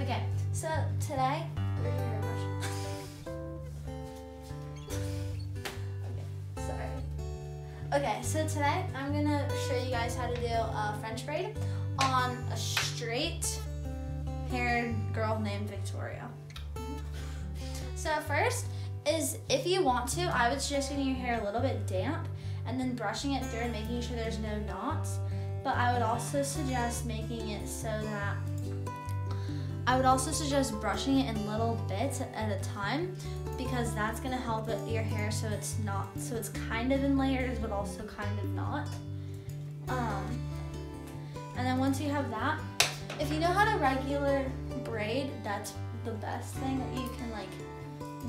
Okay, so today, where's your hairbrush? Okay, sorry. Okay, so today I'm gonna show you guys how to do a French braid on a straight haired girl named Victoria. So first is, if you want to, I would suggest getting your hair a little bit damp and then brushing it through and making sure there's no knots. But I would also suggest making it so that brushing it in little bits at a time, because that's gonna help with your hair so it's kind of in layers but also kind of not. And then once you have that, if you know how to regular braid, that's the best thing that you can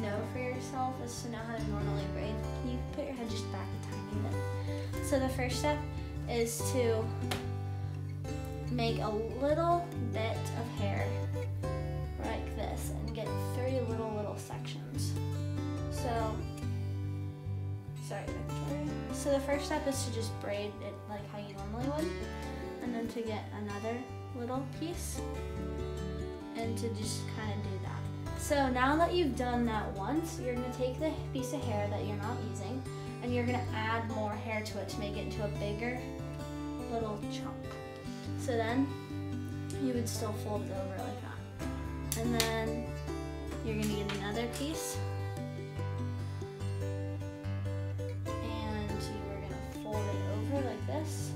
know for yourself, is to know how to normally braid. You put your head just back a tiny bit. So the first step is to make a little bit of hair like this and get 3 little sections. So, sorry, Victoria. So the first step is to just braid it like how you normally would, and then to get another little piece and to just kind of do that. So now that you've done that once, you're gonna take the piece of hair that you're not using and you're gonna add more hair to it to make it into a bigger little chunk. So then you would still fold it over like that. And then you're gonna get another piece and you are gonna fold it over like this.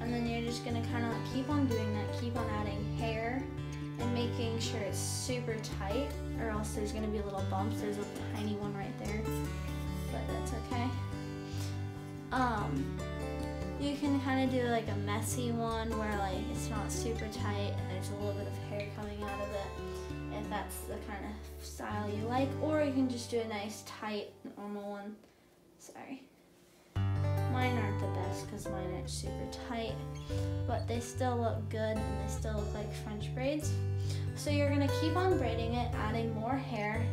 And then you're just gonna kind of keep on doing that, keep on adding hair and making sure it's super tight, or else there's gonna be little bumps. There's a tiny one right there, but that's okay. You can kind of do like a messy one where it's not super tight and there's a little bit of hair coming out of it, if that's the kind of style you like, or you can just do a nice tight normal one. Sorry. Mine aren't the best because mine aren't super tight, but they still look good and they still look like French braids. So you're gonna keep on braiding it, adding more hair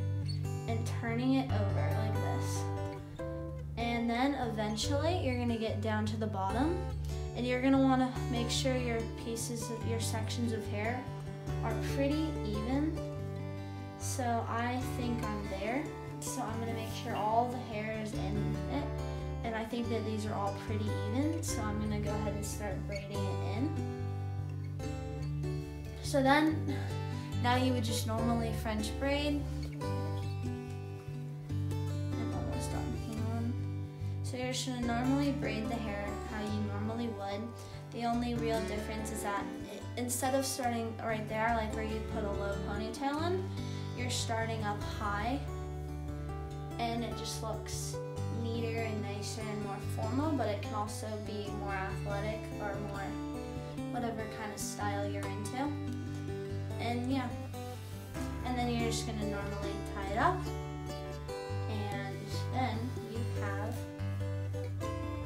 and turning it over like this. And then eventually you're gonna get down to the bottom and you're gonna wanna make sure your sections of hair are pretty even. So I think I'm there. So I'm gonna make sure all the hair is in it. And I think that these are all pretty even, so I'm gonna go ahead and start braiding it in. So then, now you would just normally French braid. I'm almost done, hang on. So you're just gonna normally braid the hair how you normally would. The only real difference is that instead of starting right there, like where you put a low ponytail in, you're starting up high, and it just looks neater and nicer and more formal, but it can also be more athletic or more whatever kind of style you're into. And yeah, and then you're just gonna normally tie it up, and then you have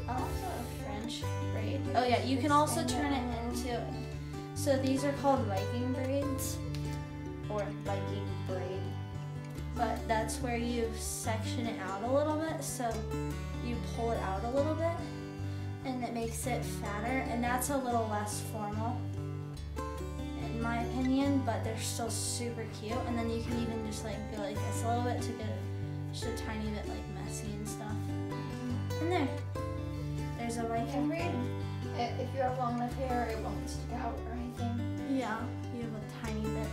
also a French braid. Oh yeah, you can also turn it into, so these are called Viking braids or Viking braid. But that's where you section it out a little bit, so you pull it out a little bit and it makes it fatter, and that's a little less formal in my opinion, but they're still super cute. And then you can even just go like this a little bit to get just a tiny bit messy and stuff. And there's a Viking braid. If you have long enough hair, it won't stick out or anything. Yeah, you have a tiny bit.